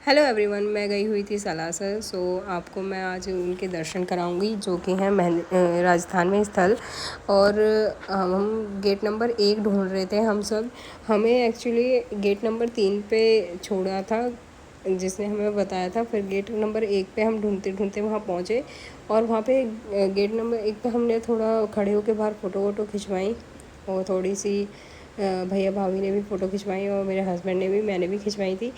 Hello everyone, मैं गई हुई थी सालासर। आपको मैं आज उनके दर्शन कराऊंगी जो कि हैं राजस्थान में स्थल। और हम गेट नंबर 1 ढूंढ रहे थे हम सब। हमें एक्चुअली गेट नंबर 3 पे छोड़ा था जिसने हमें बताया था। फिर गेट नंबर 1 पे हम ढूंढते ढूंढते वहाँ पहुँचे और वहाँ पे गेट नंबर 1 पे हमने थोड़ा खड़े होकर बाहर फ़ोटो वोटो खिंचवाई और थोड़ी सी भैया भाभी ने भी फ़ोटो खिंचवाई और मेरे हस्बैंड ने भी, मैंने भी खिंचवाई थी।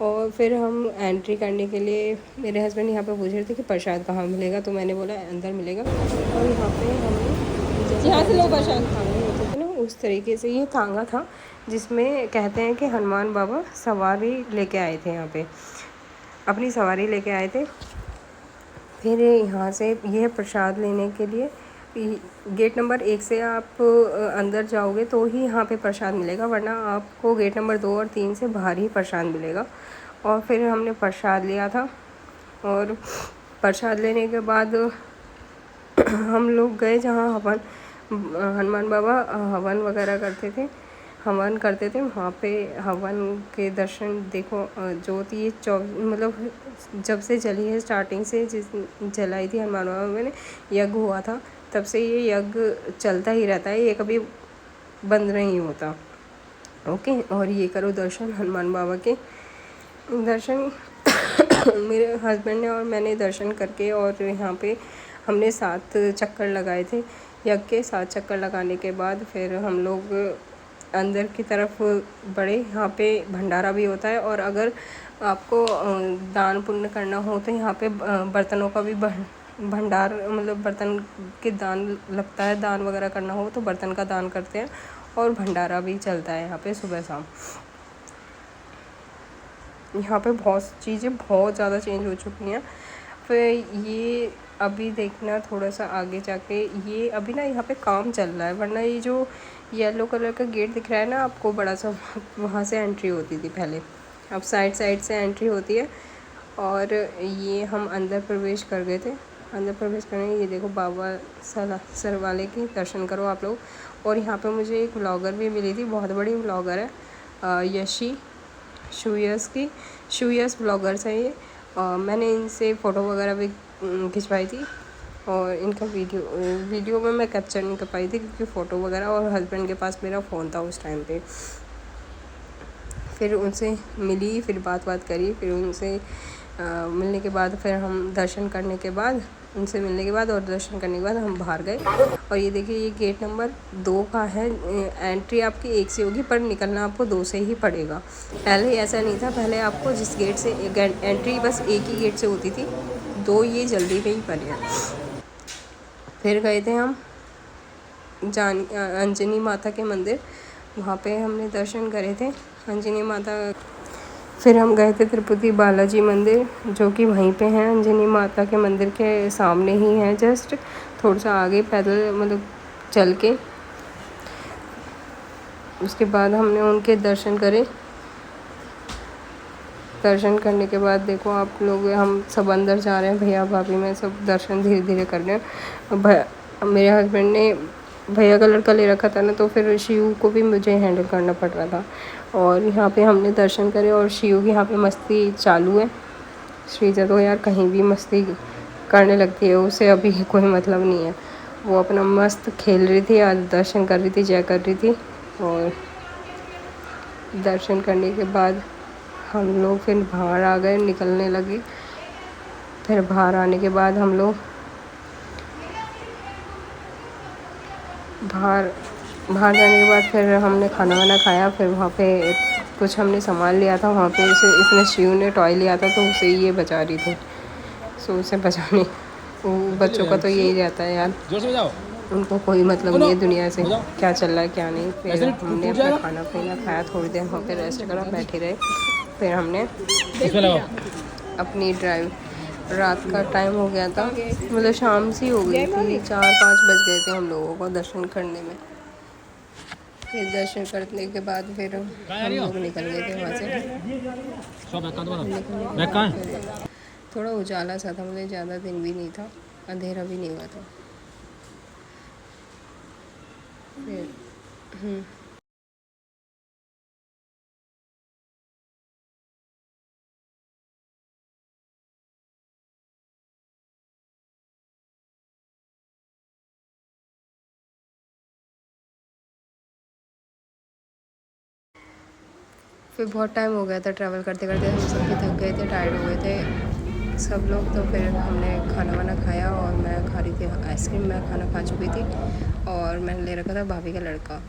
और फिर हम एंट्री करने के लिए मेरे हस्बैंड यहाँ पे पूछ रहे थे कि प्रसाद कहाँ मिलेगा, तो मैंने बोला अंदर मिलेगा। और यहाँ पे हमें जैसे यहाँ से लोग प्रसाद खाने होते थे ना, उस तरीके से ये तांगा था जिसमें कहते हैं कि हनुमान बाबा सवारी लेके आए थे, यहाँ पे अपनी सवारी लेके आए थे। फिर यहाँ से यह प्रसाद लेने के लिए गेट नंबर 1 से आप अंदर जाओगे तो ही यहाँ पे प्रसाद मिलेगा, वरना आपको गेट नंबर 2 और 3 से बाहर ही प्रसाद मिलेगा। और फिर हमने प्रसाद लिया था और प्रसाद लेने के बाद हम लोग गए जहाँ हनुमान बाबा हवन वगैरह करते थे, हवन करते थे। वहाँ पे हवन के दर्शन देखो, ज्योति ये मतलब जब से जली है, स्टार्टिंग से जिस जलाई थी हनुमान बाबा में यज्ञ हुआ था, तब से ये यज्ञ चलता ही रहता है, ये कभी बंद नहीं होता। ओके, और ये करो दर्शन हनुमान बाबा के दर्शन। मेरे हस्बैंड ने और मैंने दर्शन करके और यहाँ पे हमने 7 चक्कर लगाए थे यज्ञ के। 7 चक्कर लगाने के बाद फिर हम लोग अंदर की तरफ बढ़े। यहाँ पे भंडारा भी होता है और अगर आपको दान पुण्य करना हो तो यहाँ पे बर्तनों का भी भंडार, मतलब बर्तन के दान लगता है। दान वगैरह करना हो तो बर्तन का दान करते हैं और भंडारा भी चलता है यहाँ पे सुबह शाम। यहाँ पे बहुत चीज़ें बहुत ज़्यादा चेंज हो चुकी हैं। फिर ये अभी देखना थोड़ा सा आगे जाके, ये अभी ना यहाँ पे काम चल रहा है, वरना ये जो येलो कलर का गेट दिख रहा है ना आपको बड़ा सा, वहाँ से एंट्री होती थी पहले, अब साइड साइड से एंट्री होती है। और ये हम अंदर प्रवेश कर गए थे। अंदर प्रवेश करने ये देखो बाबा सर वाले के दर्शन करो आप लोग। और यहाँ पे मुझे एक व्लॉगर भी मिली थी, बहुत बड़ी व्लॉगर है, यशी शूयस ब्लॉगर्स हैं ये। मैंने इनसे फ़ोटो वगैरह भी खिंचवाई थी और इनका वीडियो में मैं कैप्चर नहीं कर पाई थी क्योंकि फ़ोटो वगैरह, और हस्बैंड के पास मेरा फ़ोन था उस टाइम पे। फिर उनसे मिली, फिर बात करी, फिर उनसे मिलने के बाद फिर हम दर्शन करने के बाद, उनसे मिलने के बाद और दर्शन करने के बाद हम बाहर गए। और ये देखिए ये गेट नंबर 2 का है। एंट्री आपकी 1 से होगी पर निकलना आपको 2 से ही पड़ेगा। पहले ऐसा नहीं था, पहले आपको जिस गेट से एंट्री बस एक ही गेट से होती थी, 2 ये जल्दी में ही पड़े हैं। फिर गए थे हम अंजनी माता के मंदिर, वहाँ पे हमने दर्शन करे थे अंजनी माता। फिर हम गए थे तिरुपति बालाजी मंदिर जो कि वहीं पे है, अंजनी माता के मंदिर के सामने ही है, जस्ट थोड़ा सा आगे पैदल मतलब चल के। उसके बाद हमने उनके दर्शन करे। दर्शन करने के बाद देखो आप लोग, हम सब अंदर जा रहे हैं, भैया भाभी में सब दर्शन धीरे धीरे कर रहे हैं। मेरे हस्बैंड ने भैया का लड़का ले रखा था ना, तो फिर शिव को भी मुझे हैंडल करना पड़ रहा था। और यहाँ पे हमने दर्शन करे और शिव की यहाँ पे मस्ती चालू है। श्रीजा तो यार कहीं भी मस्ती करने लगती है, उसे अभी कोई मतलब नहीं है, वो अपना मस्त खेल रही थी, आज दर्शन कर रही थी, जय कर रही थी। और दर्शन करने के बाद हम लोग फिर बाहर आ गए, निकलने लगे। फिर बाहर आने के बाद हम लोग बाहर जाने के बाद फिर हमने खाना वाना खाया। फिर वहाँ पे कुछ हमने सामान लिया था, वहाँ पे इसने शिव ने टॉय लिया था तो उसे ये बचा रही थी। उसे बचाने, बच्चों का तो यही रहता है यार, उनको कोई मतलब नहीं है दुनिया से क्या चल रहा है क्या नहीं। फिर हमने अपना खाना पीना खाया, थोड़ी देर वहाँ पे रेस्ट करा, बैठे रहे। फिर हमने अपनी ड्राइव, रात का टाइम हो गया था, मतलब शाम सी हो गई थी, 4-5 बज गए थे हम लोगों को दर्शन करने में। फिर दर्शन करने के बाद फिर हम लोग निकल गए थे वहाँ से। थोड़ा उजाला सा था, मतलब ज़्यादा दिन भी नहीं था, अंधेरा भी नहीं हुआ था। फिर फिर बहुत टाइम हो गया था ट्रैवल करते करते, हम सब भी थक गए थे, टायर्ड हो गए थे सब लोग। तो फिर हमने खाना वाना खाया और मैं खा रही थी आइसक्रीम। मैं खाना खा चुकी थी और मैंने ले रखा था भाभी का लड़का।